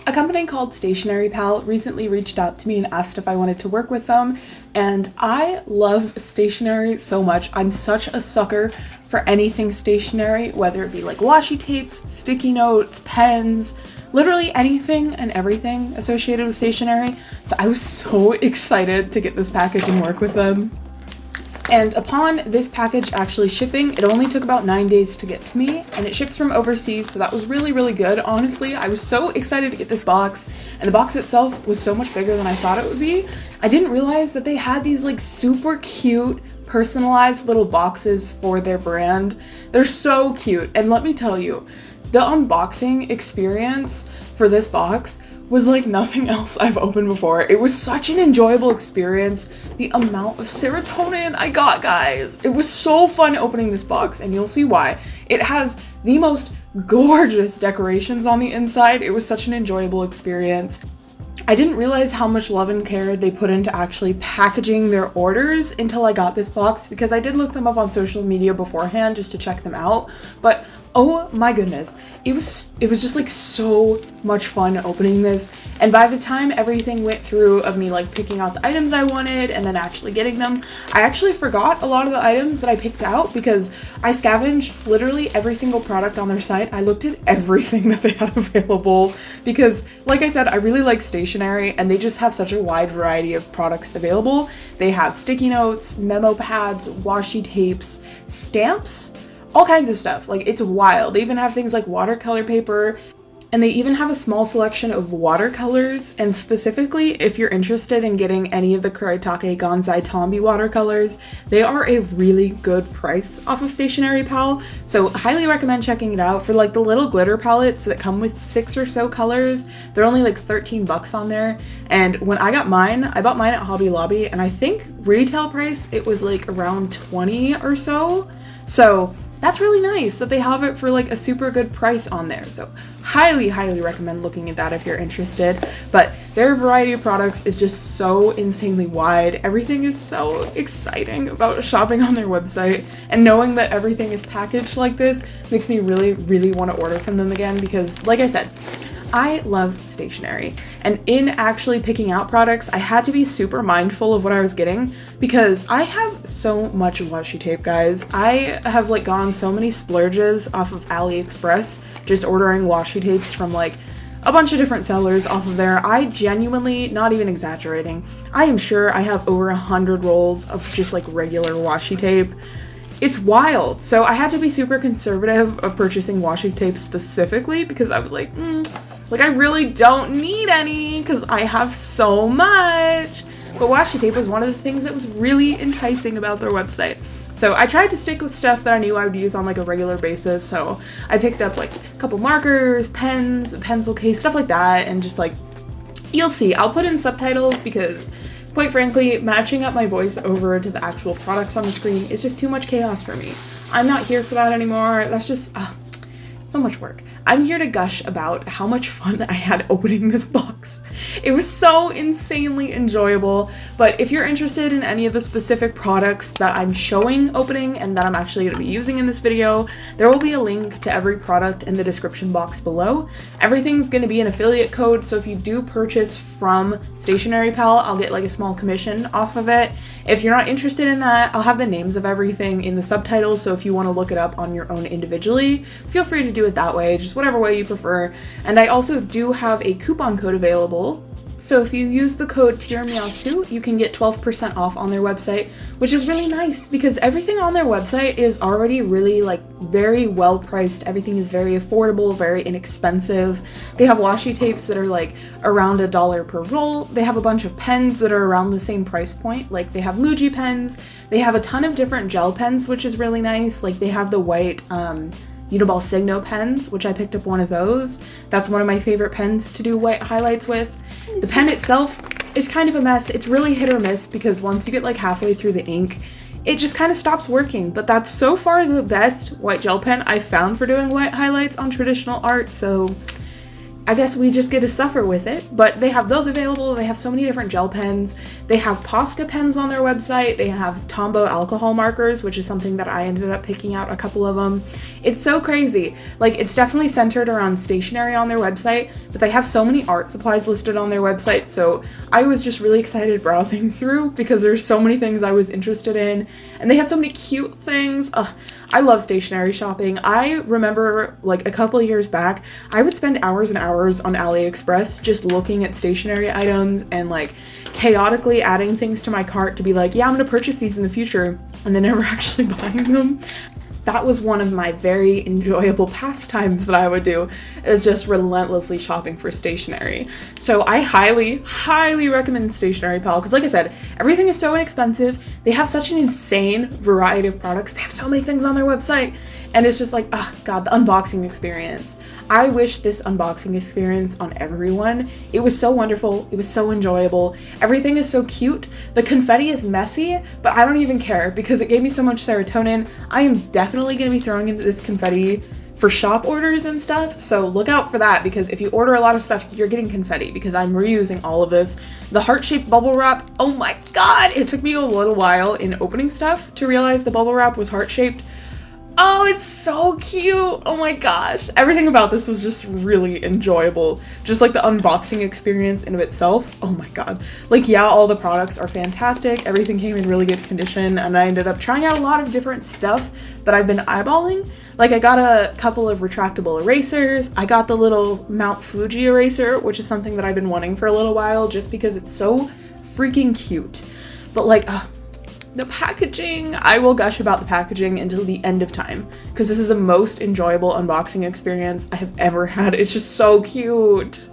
A company called Stationery Pal recently reached out to me and asked if I wanted to work with them, and I love stationery so much. I'm such a sucker for anything stationery, whether it be like washi tapes, sticky notes, pens, literally anything and everything associated with stationery. So I was so excited to get this package and work with them. And upon this package actually shipping, it only took about 9 days to get to me, and it shipped from overseas, so that was really, really good. Honestly, I was so excited to get this box, and the box itself was so much bigger than I thought it would be. I didn't realize that they had these like super cute personalized little boxes for their brand. They're so cute, and let me tell you, the unboxing experience for this box was like nothing else I've opened before. It was such an enjoyable experience. The amount of serotonin I got, guys. It was so fun opening this box, and you'll see why. It has the most gorgeous decorations on the inside. It was such an enjoyable experience. I didn't realize how much love and care they put into actually packaging their orders until I got this box, because I did look them up on social media beforehand just to check them out, but oh my goodness, it was just like so much fun opening this. And by the time everything went through of me like picking out the items I wanted and then actually getting them, I actually forgot a lot of the items that I picked out because I scavenged literally every single product on their site. I looked at everything that they had available because, like I said, I really like stationery, and they just have such a wide variety of products available. They have sticky notes, memo pads, washi tapes, stamps, all kinds of stuff. Like, it's wild. They even have things like watercolor paper, and they even have a small selection of watercolors. And specifically, if you're interested in getting any of the Kuretake Gansai Tombi watercolors, they are a really good price off of Stationery Pal. So highly recommend checking it out. For like the little glitter palettes that come with 6 or so colors, they're only like 13 bucks on there. And when I got mine, I bought mine at Hobby Lobby, and I think retail price, it was like around 20 or so. So that's really nice that they have it for like a super good price on there. So highly recommend looking at that if you're interested. But their variety of products is just so insanely wide. Everything is so exciting about shopping on their website, and knowing that everything is packaged like this makes me really want to order from them again, because like I said, I love stationery, and in actually picking out products, I had to be super mindful of what I was getting because I have so much washi tape, guys. I have like gone on so many splurges off of AliExpress, just ordering washi tapes from like a bunch of different sellers off of there. I genuinely, not even exaggerating, I am sure I have over 100 rolls of just like regular washi tape. It's wild. So I had to be super conservative of purchasing washi tape specifically because I was like, I really don't need any because I have so much. But washi tape was one of the things that was really enticing about their website. So I tried to stick with stuff that I knew I would use on like a regular basis. So I picked up like a couple markers, pens, a pencil case, stuff like that. And just like, you'll see, I'll put in subtitles because quite frankly, matching up my voice over to the actual products on the screen is just too much chaos for me. I'm not here for that anymore. That's just so much work. I'm here to gush about how much fun I had opening this box. It was so insanely enjoyable, but if you're interested in any of the specific products that I'm showing opening and that I'm actually going to be using in this video, there will be a link to every product in the description box below. Everything's going to be an affiliate code, so if you do purchase from Stationery Pal, I'll get like a small commission off of it. If you're not interested in that, I'll have the names of everything in the subtitles, so if you want to look it up on your own individually, feel free to do it that way, just whatever way you prefer. And I also do have a coupon code available, so if you use the code tirameowsu, you can get 12% off on their website, which is really nice because everything on their website is already really like very well priced. Everything is very affordable, very inexpensive. They have washi tapes that are like around $1 per roll. They have a bunch of pens that are around the same price point. Like they have Muji pens. They have a ton of different gel pens, which is really nice. Like they have the white Uniball Signo pens, which I picked up one of those. That's one of my favorite pens to do white highlights with. The pen itself is kind of a mess. It's really hit or miss because once you get like halfway through the ink, it just kind of stops working. But that's so far the best white gel pen I've found for doing white highlights on traditional art, so I guess we just get to suffer with it. But they have those available. They have so many different gel pens. They have Posca pens on their website. They have Tombow alcohol markers, which is something that I ended up picking out a couple of them. It's so crazy. Like, it's definitely centered around stationery on their website, but they have so many art supplies listed on their website, so I was just really excited browsing through because there's so many things I was interested in, and they had so many cute things. Ugh, I love stationery shopping. I remember, like, a couple of years back, I would spend hours and hours on AliExpress just looking at stationery items and, like, chaotically adding things to my cart to be like, yeah, I'm gonna purchase these in the future, and then never actually buying them. That was one of my very enjoyable pastimes that I would do, is just relentlessly shopping for stationery. So I highly, highly recommend Stationery Pal because, like I said, everything is so inexpensive. They have such an insane variety of products. They have so many things on their website, and it's just like, oh god, the unboxing experience. I wish this unboxing experience on everyone. It was so wonderful. It was so enjoyable. Everything is so cute. The confetti is messy, but I don't even care because it gave me so much serotonin. I am definitely going to be throwing in this confetti for shop orders and stuff, so look out for that because if you order a lot of stuff, you're getting confetti because I'm reusing all of this. The heart-shaped bubble wrap, oh my god! It took me a little while in opening stuff to realize the bubble wrap was heart-shaped. Oh, it's so cute! Oh my gosh. Everything about this was just really enjoyable. Just like the unboxing experience in of itself. Oh my god. Like, yeah, all the products are fantastic. Everything came in really good condition, and I ended up trying out a lot of different stuff that I've been eyeballing. Like, I got a couple of retractable erasers. I got the little Mount Fuji eraser, which is something that I've been wanting for a little while just because it's so freaking cute. But like, the packaging, I will gush about the packaging until the end of time because this is the most enjoyable unboxing experience I have ever had. It's just so cute.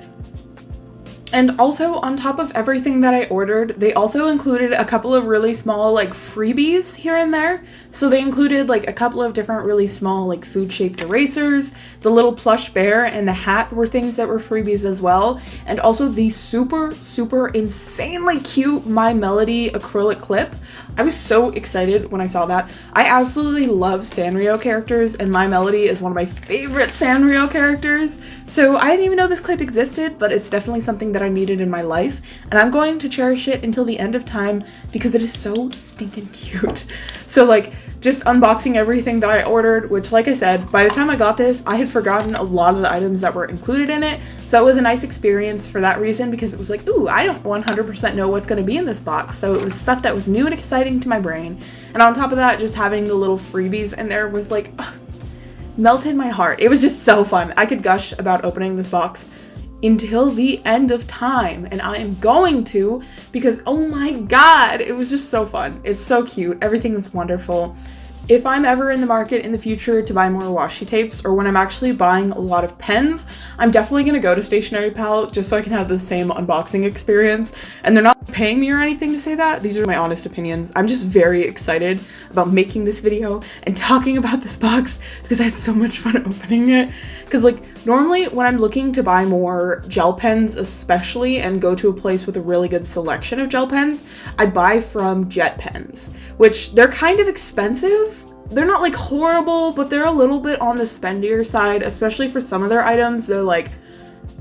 And also, on top of everything that I ordered, they also included a couple of really small, like, freebies here and there. So they included, like, a couple of different really small, like, food-shaped erasers. The little plush bear and the hat were things that were freebies as well. And also the super, super insanely cute My Melody acrylic clip. I was so excited when I saw that. I absolutely love Sanrio characters, and My Melody is one of my favorite Sanrio characters. So I didn't even know this clip existed, but it's definitely something that I needed in my life, and I'm going to cherish it until the end of time because it is so stinking cute. So, like, just unboxing everything that I ordered, which, like I said, by the time I got this, I had forgotten a lot of the items that were included in it, so it was a nice experience for that reason because it was like, ooh, I don't 100% know what's going to be in this box, so it was stuff that was new and exciting to my brain. And on top of that, just having the little freebies in there was like, melted my heart. It was just so fun. I could gush about opening this box until the end of time, and I am going to because, oh my god, it was just so fun. It's so cute. Everything is wonderful. If I'm ever in the market in the future to buy more washi tapes, or when I'm actually buying a lot of pens, I'm definitely going to go to Stationery Pal just so I can have the same unboxing experience. And they're not paying me or anything to say that. These are my honest opinions. I'm just very excited about making this video and talking about this box because I had so much fun opening it. Because, like, normally when I'm looking to buy more gel pens especially and go to a place with a really good selection of gel pens, I buy from Jet Pens, which they're kind of expensive. They're not, like, horrible, but they're a little bit on the spendier side, especially for some of their items. They're, like,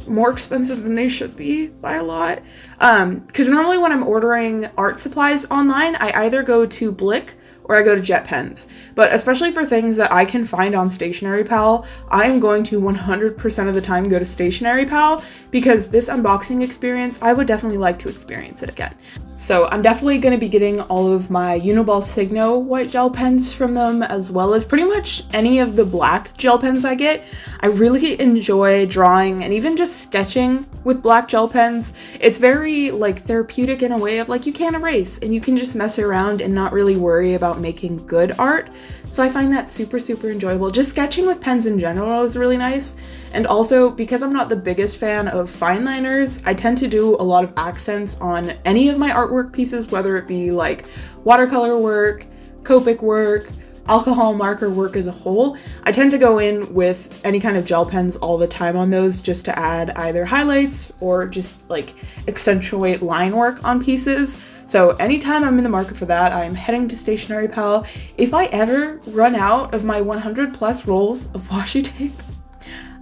more expensive than they should be by a lot. Because normally when I'm ordering art supplies online, I either go to Blick or I go to Jet Pens. But especially for things that I can find on Stationery Pal, I am going to 100% of the time go to Stationery Pal because this unboxing experience, I would definitely like to experience it again. So I'm definitely going to be getting all of my Uniball Signo white gel pens from them, as well as pretty much any of the black gel pens I get. I really enjoy drawing and even just sketching with black gel pens. It's very, like, therapeutic in a way of, like, you can't erase and you can just mess around and not really worry about making good art. So I find that super, super enjoyable. Just sketching with pens in general is really nice. And also, because I'm not the biggest fan of fine liners, I tend to do a lot of accents on any of my artwork pieces, whether it be like watercolor work, Copic work, alcohol marker work as a whole. I tend to go in with any kind of gel pens all the time on those just to add either highlights or just, like, accentuate line work on pieces. So anytime I'm in the market for that, I'm heading to Stationery Pal. If I ever run out of my 100 plus rolls of washi tape,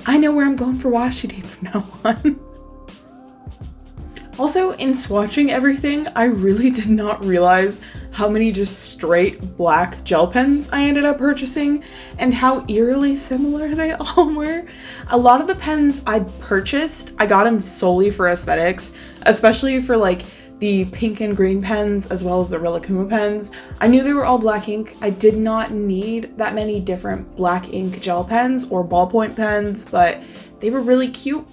I know where I'm going for washi tape from now on. Also, in swatching everything, I really did not realize how many just straight black gel pens I ended up purchasing and how eerily similar they all were. A lot of the pens I purchased, I got them solely for aesthetics, especially for like the pink and green pens as well as the Rilakkuma pens. I knew they were all black ink. I did not need that many different black ink gel pens or ballpoint pens, but they were really cute.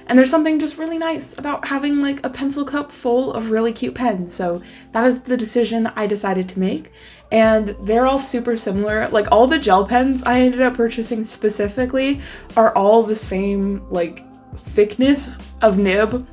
And there's something just really nice about having like a pencil cup full of really cute pens. So that is the decision I decided to make. And they're all super similar. Like all the gel pens I ended up purchasing specifically are all the same like thickness of nib.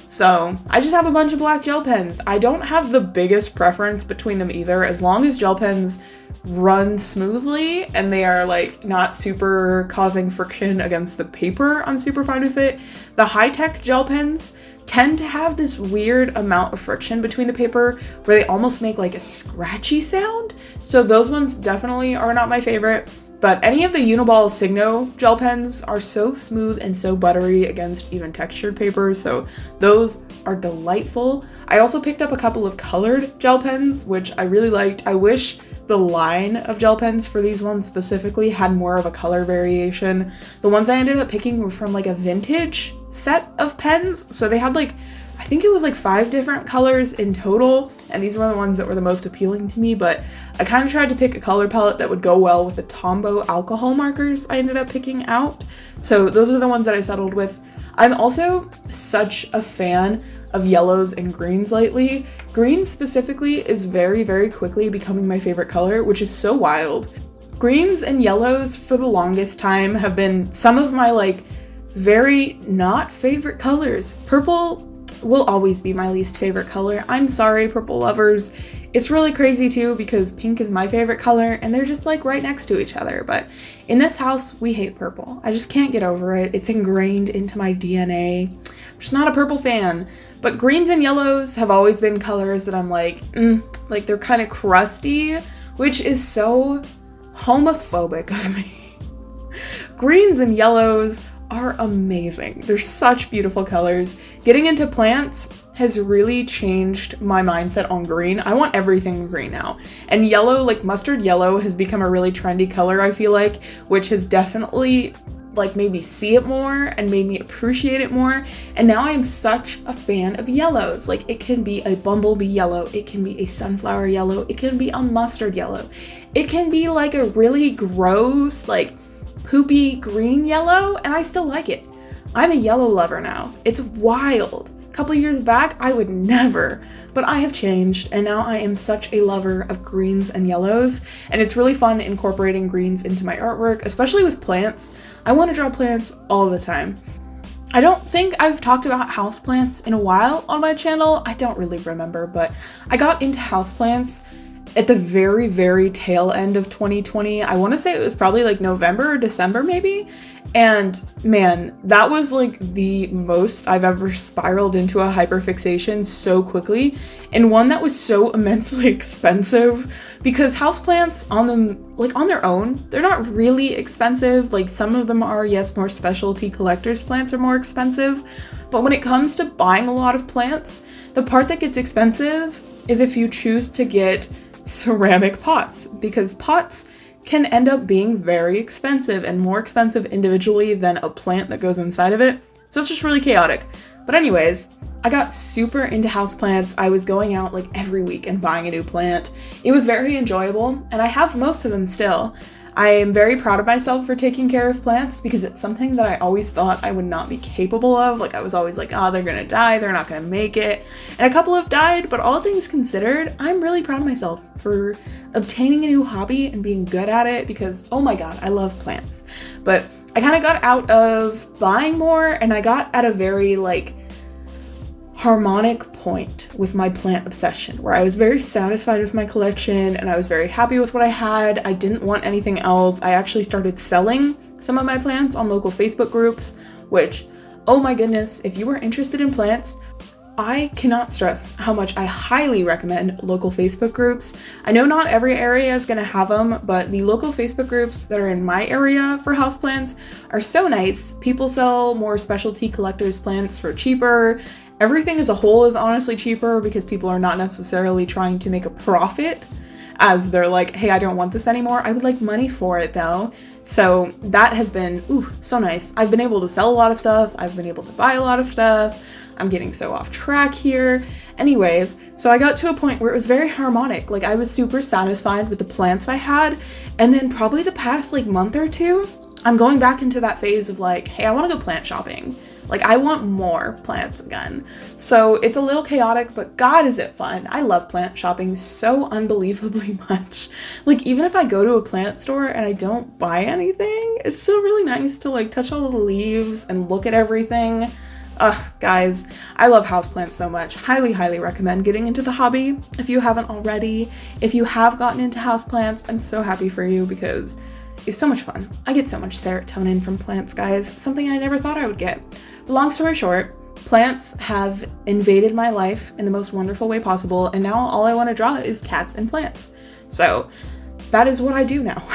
So I just have a bunch of black gel pens. I don't have the biggest preference between them either, as long as gel pens run smoothly and they are like not super causing friction against the paper. I'm super fine with it. The high-tech gel pens tend to have this weird amount of friction between the paper where they almost make like a scratchy sound. So those ones definitely are not my favorite. But any of the Uniball Signo gel pens are so smooth and so buttery against even textured paper, so those are delightful. I also picked up a couple of colored gel pens, which I really liked. I wish the line of gel pens for these ones specifically had more of a color variation. The ones I ended up picking were from like a vintage set of pens, so they had like, I think it was like 5 different colors in total, and these were the ones that were the most appealing to me, but I kind of tried to pick a color palette that would go well with the Tombow alcohol markers I ended up picking out. So those are the ones that I settled with. I'm also such a fan of yellows and greens lately. Green specifically is very, very quickly becoming my favorite color, which is so wild. Greens and yellows for the longest time have been some of my like very not favorite colors. Purple will always be my least favorite color. I'm sorry, purple lovers. It's really crazy too because pink is my favorite color and they're just like right next to each other. But in this house, we hate purple. I just can't get over it. It's ingrained into my DNA. I'm just not a purple fan. But greens and yellows have always been colors that I'm like they're kind of crusty, which is so homophobic of me. Greens and yellows are amazing. They're such beautiful colors. Getting into plants has really changed my mindset on green. I want everything green now. And yellow, like mustard yellow, has become a really trendy color, I feel like, which has definitely like made me see it more and made me appreciate it more. And now I'm such a fan of yellows. Like it can be a bumblebee yellow, it can be a sunflower yellow, it can be a mustard yellow. It can be like a really gross, like poopy green yellow, and I still like it. I'm a yellow lover now. It's wild. A couple years back, I would never, but I have changed, and now I am such a lover of greens and yellows, and it's really fun incorporating greens into my artwork, especially with plants. I want to draw plants all the time. I don't think I've talked about houseplants in a while on my channel. I don't really remember, but I got into houseplants at the very, very tail end of 2020. I want to say it was probably like November or December maybe. And man, that was like the most I've ever spiraled into a hyperfixation so quickly, and one that was so immensely expensive, because houseplants on them, like on their own, they're not really expensive. Like some of them are, yes, more specialty collectors plants are more expensive. But when it comes to buying a lot of plants, the part that gets expensive is if you choose to get ceramic pots, because pots can end up being very expensive and more expensive individually than a plant that goes inside of it. So it's just really chaotic. But anyways, I got super into houseplants. I was going out like every week and buying a new plant. It was very enjoyable, and I have most of them still. I am very proud of myself for taking care of plants because it's something that I always thought I would not be capable of. Like I was always like, oh, they're gonna die, they're not gonna make it. And a couple have died, but all things considered, I'm really proud of myself for obtaining a new hobby and being good at it because, oh my God, I love plants. But I kind of got out of buying more, and I got at a very like harmonic point with my plant obsession where I was very satisfied with my collection and I was very happy with what I had. I didn't want anything else. I actually started selling some of my plants on local Facebook groups, which, oh my goodness, if you are interested in plants, I cannot stress how much I highly recommend local Facebook groups. I know not every area is going to have them, but the local Facebook groups that are in my area for houseplants are so nice. People sell more specialty collectors plants for cheaper. everything as a whole is honestly cheaper because people are not necessarily trying to make a profit, as they're like, hey, I don't want this anymore. I would like money for it though. So that has been, so nice. I've been able to sell a lot of stuff. I've been able to buy a lot of stuff. I'm getting so off track here. Anyways, so I got to a point where it was very harmonic. Like, I was super satisfied with the plants I had. And then probably the past like month or two, I'm going back into that phase of like, hey, I want to go plant shopping. Like, I want more plants again. So it's a little chaotic, but God, is it fun. I love plant shopping so unbelievably much. Like, even if I go to a plant store and I don't buy anything, it's still really nice to like touch all the leaves and look at everything. Guys, I love houseplants so much. Highly, highly recommend getting into the hobby if you haven't already. If you have gotten into houseplants, I'm so happy for you because it's so much fun. I get so much serotonin from plants, guys. Something I never thought I would get. But long story short, plants have invaded my life in the most wonderful way possible, and now all I want to draw is cats and plants. So that is what I do now.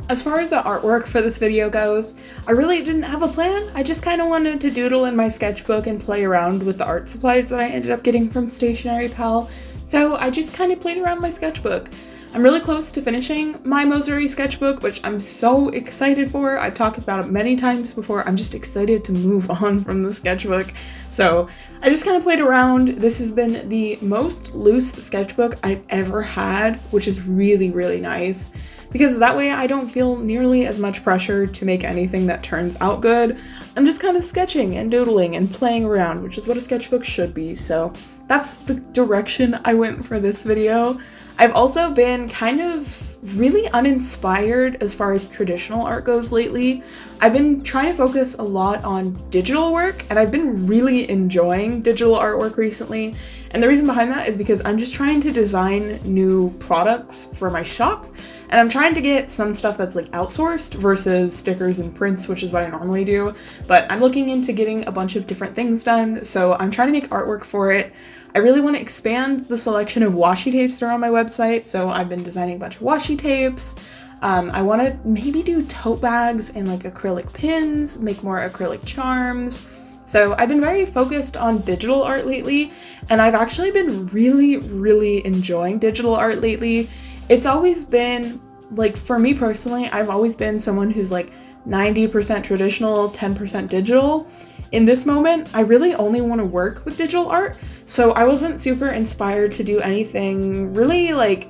As far as the artwork for this video goes, I really didn't have a plan. I just kind of wanted to doodle in my sketchbook and play around with the art supplies that I ended up getting from Stationery Pal. So I just kind of played around with my sketchbook. I'm really close to finishing my Moseri sketchbook, which I'm so excited for. I've talked about it many times before. I'm just excited to move on from the sketchbook. So I just kind of played around. This has been the most loose sketchbook I've ever had, which is really, really nice, because that way I don't feel nearly as much pressure to make anything that turns out good. I'm just kind of sketching and doodling and playing around, which is what a sketchbook should be. So that's the direction I went for this video. I've also been kind of really uninspired as far as traditional art goes lately. I've been trying to focus a lot on digital work, and I've been really enjoying digital artwork recently. And the reason behind that is because I'm just trying to design new products for my shop, and I'm trying to get some stuff that's like outsourced versus stickers and prints, which is what I normally do. But I'm looking into getting a bunch of different things done, so I'm trying to make artwork for it. I really want to expand the selection of washi tapes that are on my website, so I've been designing a bunch of washi tapes. I want to maybe do tote bags and like acrylic pins, make more acrylic charms. So I've been very focused on digital art lately, and I've actually been really, really enjoying digital art lately. It's always been, like, for me personally, I've always been someone who's like 90% traditional, 10% digital. In this moment, I really only want to work with digital art, so I wasn't super inspired to do anything really like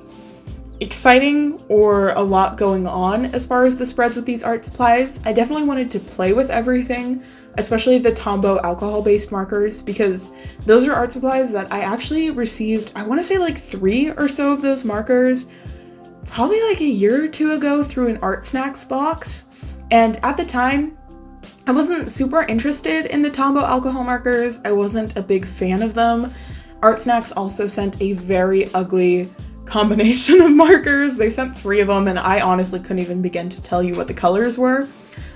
exciting or a lot going on as far as the spreads with these art supplies. I definitely wanted to play with everything, especially the Tombow alcohol-based markers, because those are art supplies that I actually received, I want to say like 3 or so of those markers, probably like a year or 2 ago through an Art Snacks box. And at the time, I wasn't super interested in the Tombow alcohol markers. I wasn't a big fan of them. Art Snacks also sent a very ugly combination of markers. They sent 3 of them, and I honestly couldn't even begin to tell you what the colors were,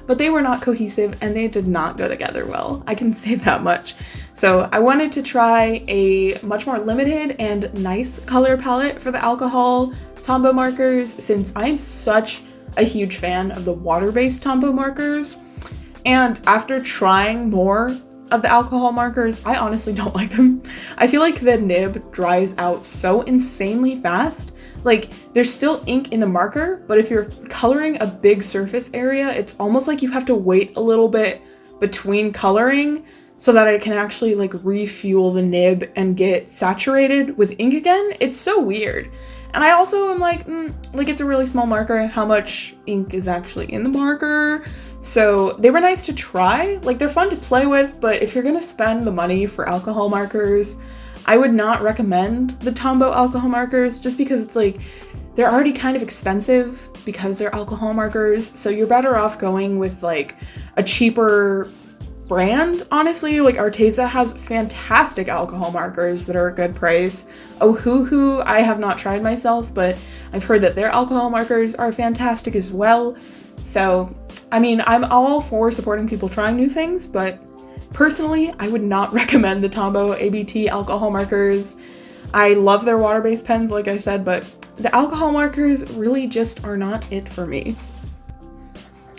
but they were not cohesive and they did not go together well. I can say that much. So I wanted to try a much more limited and nice color palette for the alcohol Tombow markers, since I'm such a huge fan of the water-based Tombow markers. And after trying more of the alcohol markers, I honestly don't like them. I feel like the nib dries out so insanely fast. Like, there's still ink in the marker, but if you're coloring a big surface area, it's almost like you have to wait a little bit between coloring so that it can actually like refuel the nib and get saturated with ink again. It's so weird. And I also am like, it's a really small marker. How much ink is actually in the marker? So they were nice to try. Like, they're fun to play with, but if you're gonna spend the money for alcohol markers, I would not recommend the Tombow alcohol markers, just because it's like, they're already kind of expensive because they're alcohol markers. So you're better off going with like a cheaper brand, honestly. Like, Arteza has fantastic alcohol markers that are a good price. Ohuhu, I have not tried myself, but I've heard that their alcohol markers are fantastic as well. So, I mean, I'm all for supporting people trying new things, but personally, I would not recommend the Tombow ABT alcohol markers. I love their water-based pens, like I said, but the alcohol markers really just are not it for me.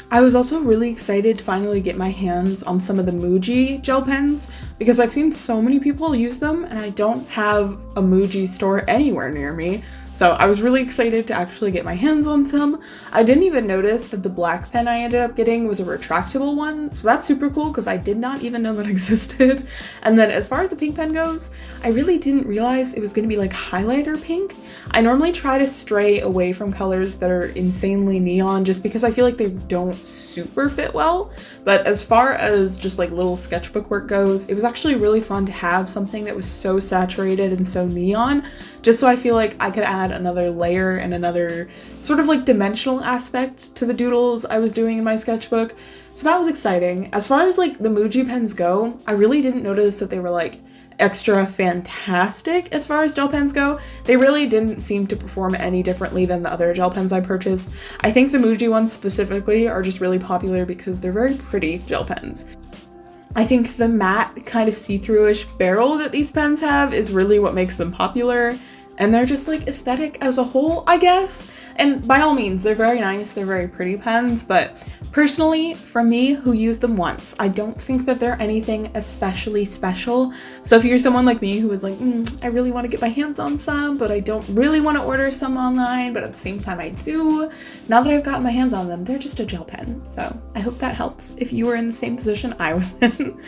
I was also really excited to finally get my hands on some of the Muji gel pens because I've seen so many people use them and I don't have a Muji store anywhere near me. So I was really excited to actually get my hands on some. I didn't even notice that the black pen I ended up getting was a retractable one, so that's super cool because I did not even know that existed. And then as far as the pink pen goes, I really didn't realize it was going to be like highlighter pink. I normally try to stray away from colors that are insanely neon just because I feel like they don't super fit well. But as far as just like little sketchbook work goes, it was actually really fun to have something that was so saturated and so neon, just so I feel like I could add another layer and another sort of like dimensional aspect to the doodles I was doing in my sketchbook. So that was exciting. As far as like the Muji pens go, I really didn't notice that they were like extra fantastic as far as gel pens go. They really didn't seem to perform any differently than the other gel pens I purchased. I think the Muji ones specifically are just really popular because they're very pretty gel pens. I think the matte kind of see-through-ish barrel that these pens have is really what makes them popular, and they're just like aesthetic as a whole, I guess. And by all means, they're very nice, they're very pretty pens, but personally, for me who used them once, I don't think that they're anything especially special. So if you're someone like me who is like, I really want to get my hands on some, but I don't really want to order some online, but at the same time I do, now that I've gotten my hands on them, they're just a gel pen. So I hope that helps if you were in the same position I was in.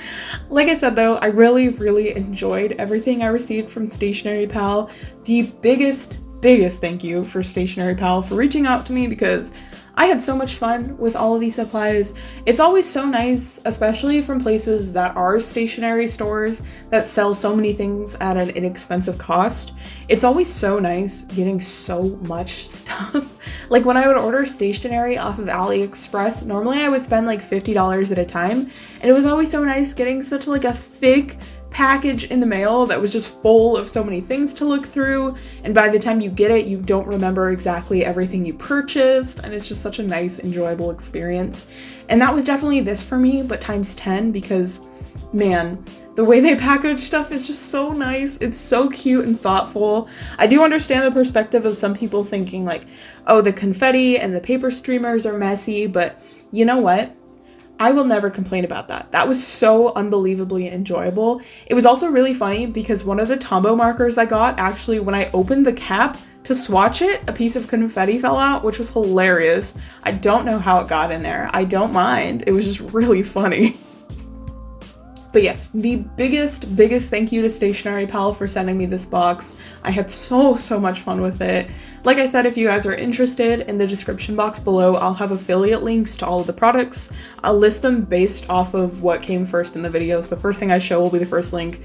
Like I said though, I really enjoyed everything I received from Stationery Pal. The biggest thank you for Stationery Pal for reaching out to me because I had so much fun with all of these supplies. It's always so nice, especially from places that are stationery stores that sell so many things at an inexpensive cost. It's always so nice getting so much stuff. Like when I would order stationery off of AliExpress, normally I would spend like $50 at a time, and it was always so nice getting such like a thick package in the mail that was just full of so many things to look through, and by the time you get it you don't remember exactly everything you purchased, and it's just such a nice, enjoyable experience. And that was definitely this for me, but times 10, because man, the way they package stuff is just so nice. It's so cute and thoughtful. I do understand the perspective of some people thinking like, oh, the confetti and the paper streamers are messy, but you know what? I will never complain about that. That was so unbelievably enjoyable. It was also really funny because one of the Tombow markers I got, actually when I opened the cap to swatch it, a piece of confetti fell out, which was hilarious. I don't know how it got in there. I don't mind. It was just really funny. But yes, the biggest thank you to Stationery Pal for sending me this box. I had so much fun with it. Like I said, if you guys are interested, in the description box below, I'll have affiliate links to all of the products. I'll list them based off of what came first in the videos. The first thing I show will be the first link.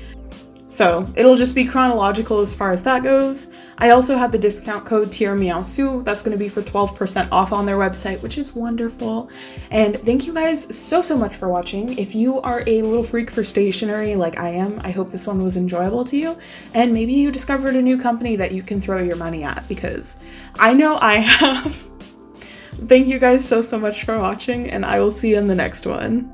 So it'll just be chronological as far as that goes. I also have the discount code tirameowsu. That's going to be for 12% off on their website, which is wonderful. And thank you guys so much for watching. If you are a little freak for stationery like I am, I hope this one was enjoyable to you. And maybe you discovered a new company that you can throw your money at, because I know I have. Thank you guys so much for watching, and I will see you in the next one.